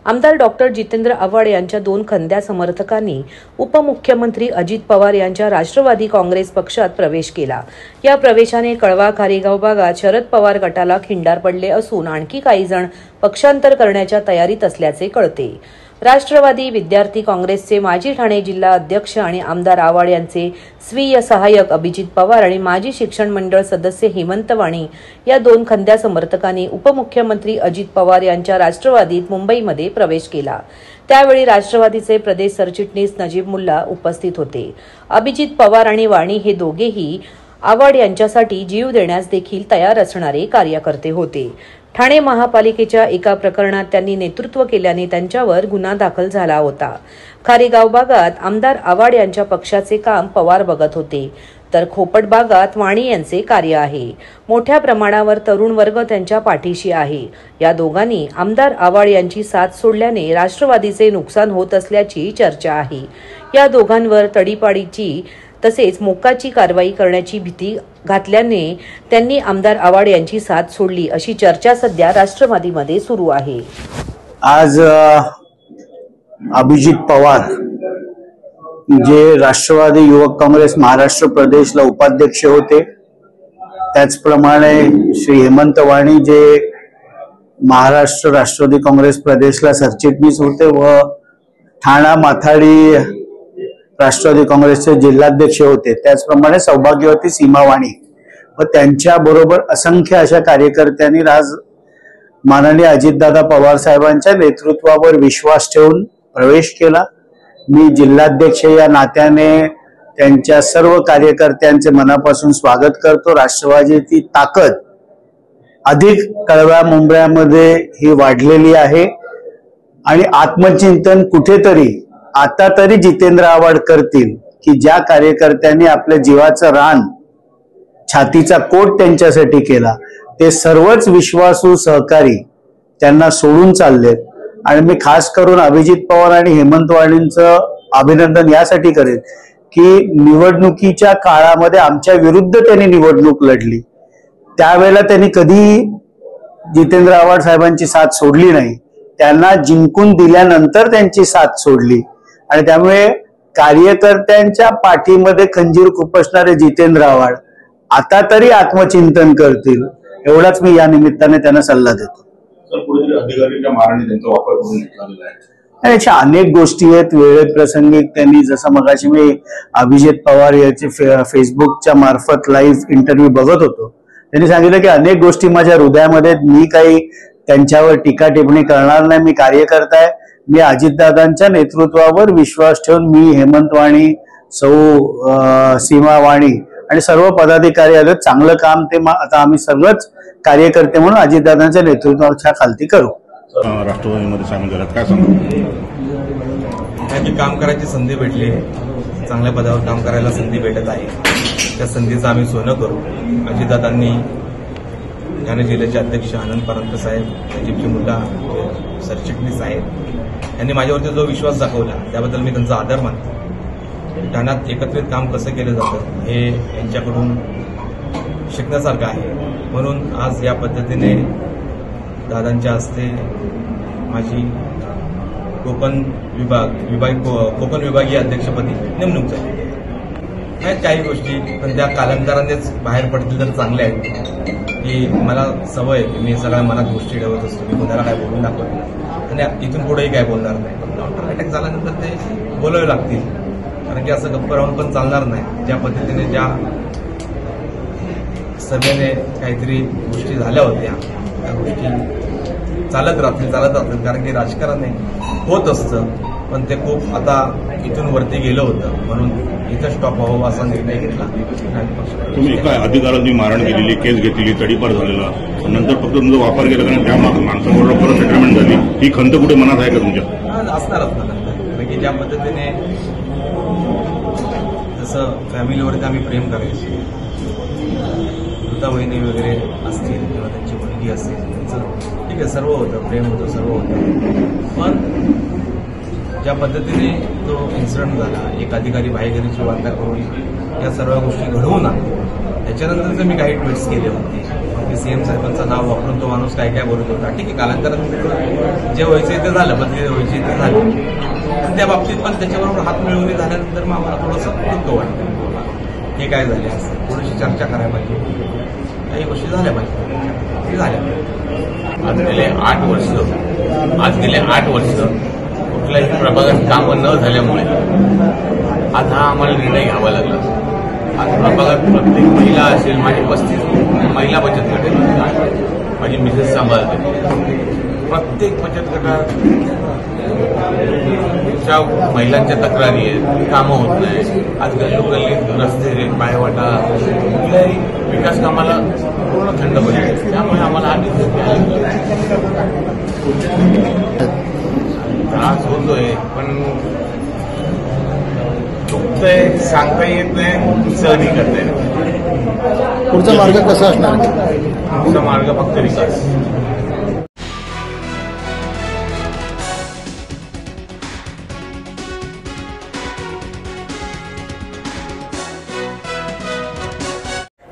आमदार डॉक्टर जितेंद्र आव्हाड यांच्या 2 खंद्या समर्थकांनी उपमुख्यमंत्री अजित पवार यांच्या राष्ट्रवादी काँग्रेस पक्षात प्रवेश केला। या प्रवेशाने कळवा खारेगाव भागात शरद पवार गटाला खिंडार पडले असून आणखी काही जण पक्षांतर करण्याच्या तयारीत असल्याचे कळते। राष्ट्रवादी विद्यार्थी काँग्रेसचे माजी ठाणे जिल्हा अध्यक्ष आणि आमदार आव्हाड यांचे स्वीय सहाय्यक अभिजित पवार आणि माजी शिक्षण मंडळ सदस्य हेमंत वाणी या 2 खंद्या समर्थकांनी उपमुख्यमंत्री अजित पवार यांच्या राष्ट्रवादीत मुंबईमध्ये प्रवेश केला। त्यावेळी राष्ट्रवादीचे प्रदेश सरचिटणीस नजीब मुल्ला उपस्थित होते। अभिजित पवार आणि वाणी हे दोघेही आव्हाड यांच्यासाठी जीव देण्यास देखील तयार असणारे कार्यकर्ते होते। ठाणे महापालिकेच्या एका प्रकरणात त्यांनी नेतृत्व केल्याने त्यांच्यावर गुन्हा दाखल झाला होता। खारेगाव भागात आमदार आव्हाड यांच्या पक्षाचे काम पवार बघत होते, तर खोपट भागात वाणी यांचे कार्य आहे। मोठ्या प्रमाणावर तरुण वर्ग त्यांच्या पाठीशी आहे। या दोघांनी आमदार आव्हाड यांची साथ सोडल्याने राष्ट्रवादीचे नुकसान होत असल्याची चर्चा आहे। या दोघांवर तडीपाडीची तसेच मोक्काची कारवाई करण्याची भीती घातल्याने त्यांनी आमदार आव्हाड यांची साथ सोडली अशी चर्चा सध्या राष्ट्रवादीमध्ये सुरू आहे। आज अभिजित पवार जे राष्ट्रवादी युवक काँग्रेस महाराष्ट्र प्रदेशला उपाध्यक्ष होते, त्याचप्रमाणे श्री हेमंत वाणी जे महाराष्ट्र राष्ट्रवादी काँग्रेस प्रदेशला सरचिटणीस होते व ठाणा माथाडी राष्ट्रवादी काँग्रेसचे जिल्हाध्यक्ष होते, त्याचप्रमाणे सौभाग्यवती सीमा वाणी व त्यांच्या बरोबर असंख्य अशा कार्यकर्त्यांनी आज माननीय अजितदादा पवार साहेबांच्या नेतृत्वावर विश्वास ठेवून प्रवेश केला। मी जिल्हाध्यक्ष या नात्याने त्यांच्या सर्व कार्यकर्त्यांचे मनापासून स्वागत करतो। राष्ट्रवादीची ताकद अधिक कळव्या मुंबईमध्ये ही वाढलेली आहे आणि आत्मचिंतन कुठेतरी आता तरी जितेंद्र आव्हाड करतील की ज्या कार्यकर्त्यांनी आपल्या जीवाचं रान छातीचा कोट त्यांच्यासाठी केला ते सर्वच विश्वासू सहकारी त्यांना सोडून चाललेत। आणि मी खास करून अभिजित पवार आणि हेमंत वाणींचं अभिनंदन यासाठी करेन की निवडणुकीच्या काळामध्ये आमच्या विरुद्ध त्यांनी निवडणूक लढली, त्यावेळेला त्यांनी कधी जितेंद्र आव्हाड साहेबांची साथ सोडली नाही। त्यांना जिंकून दिल्यानंतर त्यांची साथ सोडली आणि त्यामुळे कार्यकर्त्यांच्या पाठीमध्ये खंजीर खुपसणारे जितेंद्र आव्हाड आता तरी आत्मचिंतन करतील, एवढाच मी या निमित्ताने त्यांना सल्ला देतो। अशा अनेक गोष्टी आहेत। वेळेत प्रसंगी त्यांनी जसं मगाशी मी अभिजित पवार याचे फेसबुकच्या मार्फत लाईव्ह इंटरव्ह्यू बघत होतो, त्यांनी सांगितलं की अनेक गोष्टी माझ्या हृदयामध्ये, मी काही त्यांच्यावर टीका टिप्पणी करणार नाही, मी कार्यकर्ता आहे। मी अजितदादांच्या नेतृत्वावर विश्वास ठेवून मी हेमंत वाणी, सौ सीमा वाणी आणि सर्व पदाधिकारी आले, चांगलं काम ते आता आम्ही सगळंच कार्यकर्ते म्हणून अजितदादांच्या नेतृत्वाच्या खालती करू। राष्ट्रवादीमध्ये सामील झालात, काय सांगू? काम करायची संधी भेटली, चांगल्या पदावर काम करायला संधी भेटत आहे, त्या संधीचं आम्ही सोनं करू। अजितदादांनी ठाणे जिल्ह्याचे अध्यक्ष आनंद परांजपे साहेब, नजीब मुल्ला सरचिटणीस साहेब यांनी माझ्यावरती जो विश्वास दाखवला त्याबद्दल मी त्यांचा आदर मानतो। ठाण्यात एकत्रित काम कसं केलं जातं हे यांच्याकडून शिकण्यासारखं आहे, म्हणून आज या पद्धतीने दादांच्या हस्ते माझी कोकण विभागीय अध्यक्षपदी नेमणूक झाली आहे। काही गोष्टी पण त्या कालांतरानेच बाहेर पडतील तर चांगल्या आहेत की मला सवय आहे की मी सगळ्या मनात गोष्टी ठेवत असतो, मी कोणाला काय बोलून दाखवत नाही आणि इथून पुढेही काय बोलणार नाही। पण काउंटर अटॅक झाल्यानंतर ते बोलावे लागतील, कारण की असं गप्प राहून पण चालणार नाही। ज्या पद्धतीने ज्या सभेने काहीतरी गोष्टी झाल्या होत्या त्या गोष्टी चालत राहतील, कारण की राजकारण होत असतं, पण ते खूप आता इथून वरती गेलं होतं, म्हणून इथं स्टॉप व्हावं असा निर्णय घेतला। तुम्ही काय अधिकारांनी मारण केलेली, केस घेतलेली, तडीपार झालेला, नंतर फक्त तुमचा वापर केला कारण त्या माणसाबरोबर परत सेटलमेंट झाली, ही खंत कुठे मनात आहे का तुमच्या? असणारच ना, कारण की ज्या पद्धतीने जसं फॅमिलीवरती आम्ही प्रेम करायचो, वहिनी वगैरे असतील किंवा त्यांची मुलगी असतील, त्यांचं ठीक आहे, सर्व होतं, प्रेम होतं, सर्व होतं, पण ज्या पद्धतीने तो इन्सिडेंट झाला, एक अधिकारी बाहेरची वार्ता करून या सर्व गोष्टी घडवून आणल्या, त्याच्यानंतर मी काही ट्विट्स केले होते की सीएम साहेबांचं नाव वापरून तो माणूस काय काय बोलत होता. ठीक आहे, कालांतरात जे व्हायचे ते झालं, बदली व्हायचे ते झालं, पण त्या बाबतीत पण त्याच्याबरोबर हात मिळवणी झाल्यानंतर मग आम्हाला थोडंसं दुःख वाटतं. हे काय झाले असं थोडीशी चर्चा करायला पाहिजे, काही गोष्टी झाल्या पाहिजे, ते झाल्या. आज गेले 8 वर्ष कुठल्याही प्रभागात कामं न झाल्यामुळे आज हा आम्हाला निर्णय घ्यावा लागला. आज प्रभागात प्रत्येक महिला असेल, माझी 35 महिला बचत गट आहे, माझी मिसेस सांभाळते. प्रत्येक बचत गटाच्या महिलांच्या तक्रारी आहेत, कामं होत नाही. आज गल्लोगल्ली रस्ते, पायवाटा, कुठल्याही विकास कामाला पूर्ण खंड पडले. त्यामुळे आम्हाला हा त्रास होतोय, पण चुकतंय, सांगता येत नाही, सहनी करता येत नाही. पुढचा मार्ग कसा असणार? पुढचा मार्ग फक्त विकास.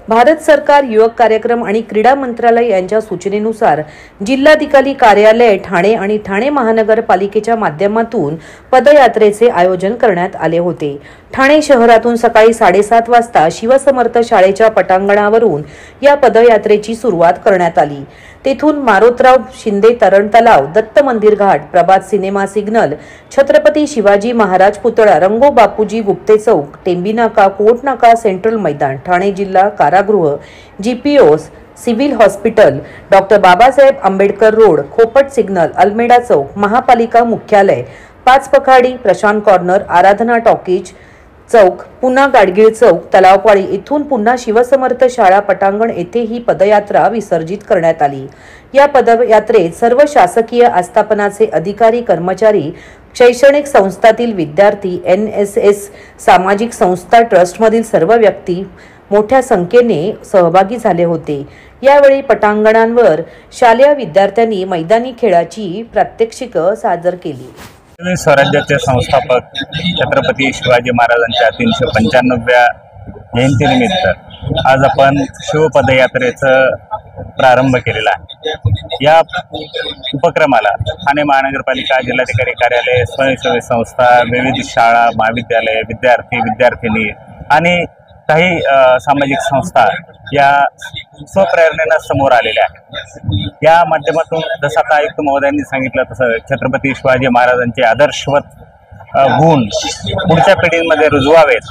भारत सरकार युवक कार्यक्रम आणि क्रीडा मंत्रालय यांच्या सूचनेनुसार जिल्हाधिकारी कार्यालय ठाणे आणि ठाणे महानगरपालिकेच्या माध्यमातून पदयात्रेचे आयोजन करण्यात आले होते. ठाणे शहरातून सकाळी 7:30 वाजता शिवसमर्थ शाळेच्या पटांगणावरून या पदयात्रेची सुरुवात करण्यात आली. तेथून मारोतराव शिंदे तरण तलाव, दत्त मंदिर घाट, प्रभात सिनेमा सिग्नल, छत्रपती शिवाजी महाराज पुतळा, रंगो बापूजी गुप्ते चौक, टेंबी नाका, कोर्ट नाका, सेंट्रल मैदान, ठाणे जिल्हा कारागृह, GPOs, civil hospital, doctor Babasaheb Ambedkar road, Khopat signal, Almeda चौक, महापालिका मुख्यालय, पाच पखाडी, प्रशांत कॉर्नर, आराधना टॉकीज चौक, पुन्हा गाडगीळ चौक, तलावपाळी इथून पुन्हा शिवसमर्थ शाळा पटांगण येथे ही पदयात्रा विसर्जित करण्यात आली. या पदयात्रेत सर्व शासकीय आस्थापनाचे अधिकारी, कर्मचारी, शैक्षणिक संस्थातील विद्यार्थी, NSS सामाजिक संस्था ट्रस्टमधील सर्व व्यक्ती मोठ्या संख्येने सहभागी झाले होते. यावेळी पटांगणांवर शालेय विद्यार्थ्यांनी मैदानी खेळाची प्रात्यक्षिक सादर केली. स्वराज्याचे संस्थापक छत्रपती शिवाजी महाराजांच्या 395व्या जयंतीनिमित्त आज आपण शिवपदयात्रेचा प्रारंभ केलेला आहे. या उपक्रमाला ठाणे महानगरपालिका, जिल्हाधिकारी कार्यालय, स्वयंसेवी संस्था, विविध शाळा, महाविद्यालय, विद्यार्थी, विद्यार्थिनी आणि काही सामाजिक संस्था या स्वप्रेरणेनं समोर आलेल्या आहेत. या माध्यमातून जसं आता आयुक्त महोदयांनी सांगितलं तसं छत्रपती शिवाजी महाराजांचे आदर्शवत गुण पुढच्या पिढीमध्ये रुजवावेत,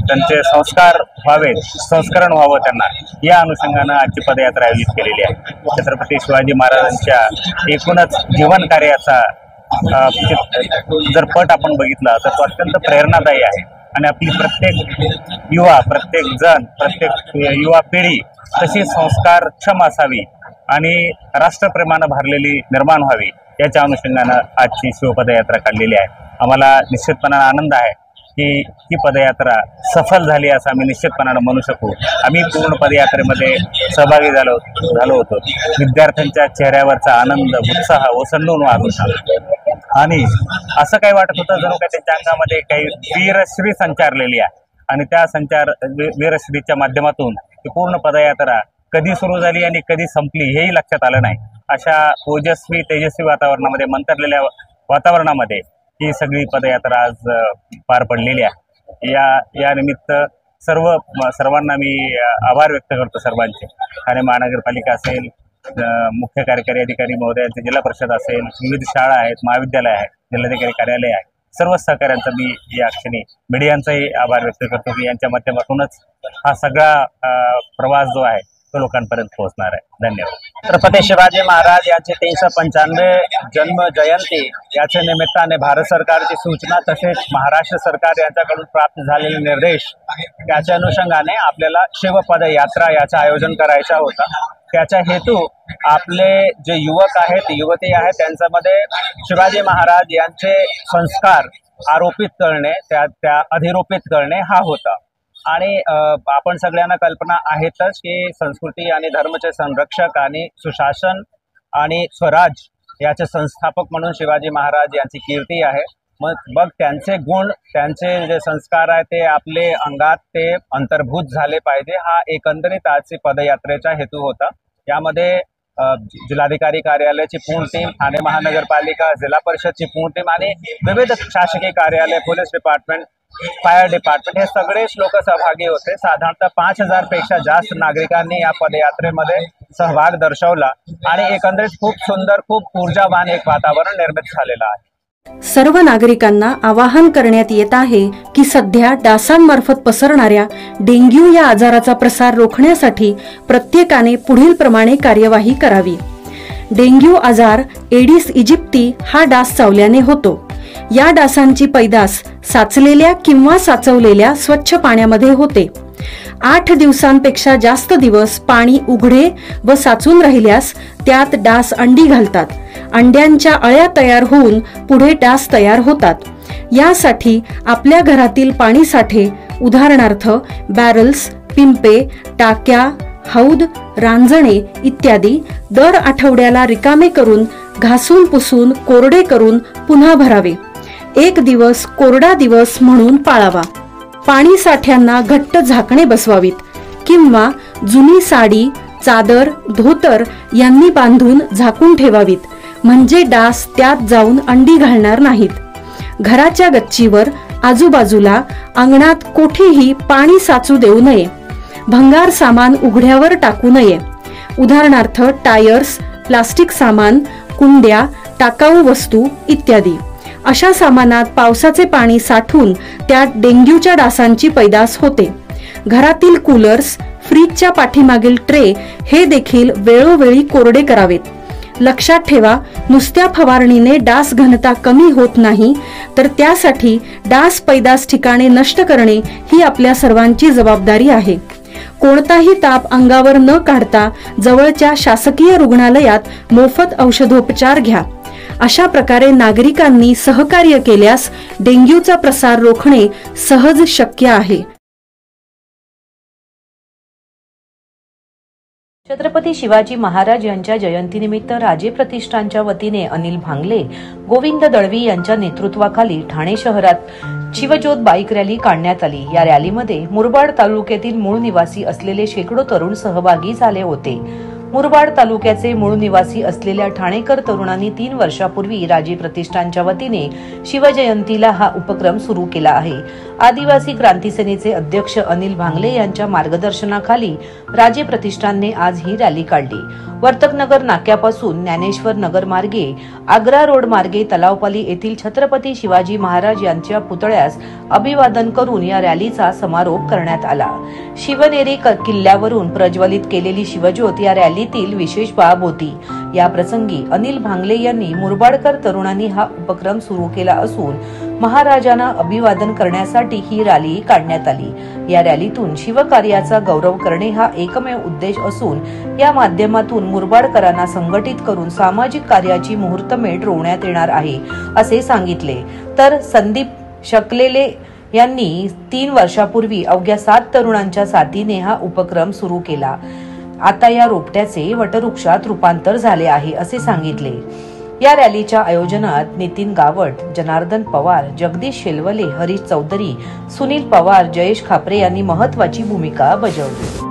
त्यांचे संस्कार व्हावेत, संस्करण व्हावं त्यांना, या अनुषंगानं आजची पदयात्रा आयोजित केलेली आहे. छत्रपती शिवाजी महाराजांच्या एकूणच जीवन कार्याचा जर पट आपण बघितला तर तो अत्यंत प्रेरणादायी आहे आणि आपली प्रत्येक युवा, प्रत्येक जण, प्रत्येक युवा पिढी तशी संस्कारक्षम असावी आणि राष्ट्रप्रेमानं भरलेली निर्माण व्हावी, याच्या अनुषंगानं आजची शिवपदयात्रा काढलेली आहे. आम्हाला निश्चितपणानं आनंद आहे की ही पदयात्रा सफल झाली असं आम्ही निश्चितपणानं म्हणू शकू. आम्ही पूर्ण पदयात्रेमध्ये सहभागी झालो होतो. विद्यार्थ्यांच्या चेहऱ्यावरचा आनंद, उत्साह ओसंडून वाहत होता आणि असं काही वाटत होतं जणू काही त्यांच्या अंगामध्ये काही वीरश्री संचारलेली आहे आणि त्या वीरश्रीच्या माध्यमातून ही पूर्ण पदयात्रा कधी सुरू झाली आणि कधी संपली हेही लक्षात आलं नाही. अशा ओजस्वी, तेजस्वी वातावरणामध्ये, मंतरलेल्या वातावरणामध्ये ही सगळी पदयात्रा आज पार पडलेली आहे. या निमित्त सर्वांना मी आभार व्यक्त करतो सर्वांचे. ठाणे महानगरपालिका असेल, मुख्य कार्यकारी अधिकारी महोदयांचे, जिल्हा परिषद असेल, विविध शाळा आहेत, महाविद्यालय आहेत, जिल्हाधिकारी कार्यालय आहे, सर्व सहकाऱ्यांचा मी या क्षणी मीडियांचाही आभार व्यक्त करतो की यांच्या माध्यमातूनच हा सगळा प्रवास जो आहे तो लोकांपर्यंत पोहोचणार आहे. धन्यवाद. छत्रपती शिवाजी महाराज यांची 395 जन्म जयंती याच्या निमित्ताने भारत सरकारची सूचना तसेच महाराष्ट्र सरकार यांच्याकडून प्राप्त झालेले निर्देश याच्या अनुषंगाने आपल्याला शिवपदयात्रा याचं आयोजन करायचा होता. त्याचा हेतू आपले जे युवक आहेत, युवती आहेत, त्यांच्यामध्ये शिवाजी महाराज यांचे संस्कार आरोपित करणे, त्या अधिरोपित करणे हा होता. आणि आपण सगळ्यांना कल्पना आहेतच की संस्कृती आणि धर्माचे संरक्षक आणि सुशासन आणि स्वराज याचे संस्थापक म्हणून शिवाजी महाराज यांची कीर्ती आहे. मग त्यांचे गुण, त्यांचे जे संस्कार आहे ते आपले अंगात ते अंतर्भूत झाले पाहिजे, हा एकंदरीत आजची पदयात्रेचा हेतू होता. यामध्ये जिल्हाधिकारी कार्यालयाची पूर्ण टीम, ठाणे महानगरपालिका, जिल्हा परिषदची पूर्ण टीम आणि विविध शासकीय कार्यालय, पोलीस डिपार्टमेंट, फायर डिपार्टमेंट हे सगळेच लोक सहभागी होते. साधारणतः 5000 पेक्षा जास्त नागरिकांनी या पदयात्रेमध्ये सहभाग दर्शवला आणि एकंदरीत खूप सुंदर, खूप ऊर्जावान एक वातावरण निर्मित झालेलं आहे. सर्व नागरिकांना आवाहन करण्यात येत आहे की सध्या डासांमार्फत पसरणाऱ्या डेंग्यू या आजाराचा प्रसार रोखण्यासाठी प्रत्येकाने पुढील प्रमाणे कार्यवाही करावी. डेंग्यू आजार एडिस इजिप्ती हा डास चावल्याने होतो. या डासांची पैदास साचलेल्या किंवा साचवलेल्या स्वच्छ पाण्यामध्ये होते. 8 दिवसांपेक्षा जास्त दिवस पाणी उघडे व साचून राहिल्यास त्यात डास अंडी घालतात. अंड्यांच्या अळ्या तयार होऊन पुढे डास तयार होतात. यासाठी आपल्या घरातील पाणी साठे, उदाहरणार्थ बॅरल्स, पिंपे, टाक्या, हौद, रांजणे इत्यादी दर आठवड्याला रिकामे करून घासून पुसून कोरडे करून पुन्हा भरावे. 1 दिवस कोरडा दिवस म्हणून पाळावा. पाणी साठ्यांना घट्ट झाकणे बसवावीत किंवा जुनी साडी, चादर, धोतर यांनी बांधून झाकून ठेवावीत, म्हणजे डास त्यात जाऊन अंडी घालणार नाहीत. घराच्या गच्चीवर, आजूबाजूला, अंगणात कोठेही पाणी साचू देऊ नये. भंगार सामान उघड्यावर टाकू नये, उदाहरणार्थ टायर्स, प्लास्टिक सामान, कुंड्या, टाकाऊ वस्तू इत्यादी. अशा सामानात पावसाचे पाणी साठून त्यात डेंग्यूच्या डासांची पैदास होते. घरातील कूलर्स, फ्रीजच्या पाठीमागील ट्रे हे देखील वेळोवेळी कोरडे करावेत. लक्षात ठेवा, नुसत्या फवारणीने डास घनता कमी होत नाही, तर त्यासाठी डास पैदास ठिकाणे नष्ट करणे ही आपल्या सर्वांची जबाबदारी आहे. कोणताही ताप अंगावर न काढता जवळच्या शासकीय रुग्णालयात मोफत औषधोपचार घ्या. अशा प्रकारे नागरिकांनी सहकार्य केल्यास डेंग्यूचा प्रसार रोखणे सहज शक्य आहे. छत्रपती शिवाजी महाराज यांच्या जयंतीनिमित्त राजे प्रतिष्ठानच्या वतीने अनिल भांगले, गोविंद दळवी यांच्या नेतृत्वाखाली ठाणे शहरात शिवज्योत बाईक रॅली काढण्यात आली. या रॅलीमध्ये मुरबाड तालुक्यातील मूळ निवासी असलेले शेकडो तरुण सहभागी झाले होते. मुरबाड तालुक्याचे मूळ निवासी असलेल्या ठाणेकर तरुणांनी 3 वर्षापूर्वी राजे प्रतिष्ठानच्या वतीने शिवजयंतीला हा उपक्रम सुरू केला आहे. आदिवासी क्रांती सेनेचे अध्यक्ष अनिल भांगले यांच्या मार्गदर्शनाखाली राजे प्रतिष्ठानने आज ही रॅली काढली. वर्तकनगर नाक्यापासून ज्ञानेश्वर नगर मार्गे, आग्रा रोड मार्गे तलावपाली येथील छत्रपती शिवाजी महाराज यांच्या पुतळ्यास अभिवादन करून या रॅलीचा समारोप करण्यात आला. शिवनेरी किल्ल्यावरून प्रज्वलित केलेली शिवज्योत या रॅलीतील विशेष बाब होती. या प्रसंगी अनिल भांगले यांनी मुरबाडकर तरुणांनी हा उपक्रम सुरू केला असून महाराजांना अभिवादन करण्यासाठी ही रॅली काढण्यात आली. या रॅलीतून शिवकार्याचा गौरव करणे हा एकमेव उद्देश असून या माध्यमातून मुरबाडकरांना संघटित करून सामाजिक कार्याची मुहूर्तमेढ रोवण्यात येणार आहे असे सांगितले. तर संदीप शकलेले यांनी 3 वर्षापूर्वी अवघ्या 7 तरुणांच्या साथीने हा उपक्रम सुरू केला. आता या रोपट्याचे वटवृक्षात रूपांतर झाले आहे असे सांगितले. या रॅलीच्या आयोजनात नितीन गावट, जनार्दन पवार, जगदीश शेलवले, हरीश चौधरी, सुनील पवार, जयेश खापरे यांनी महत्वाची भूमिका बजावली.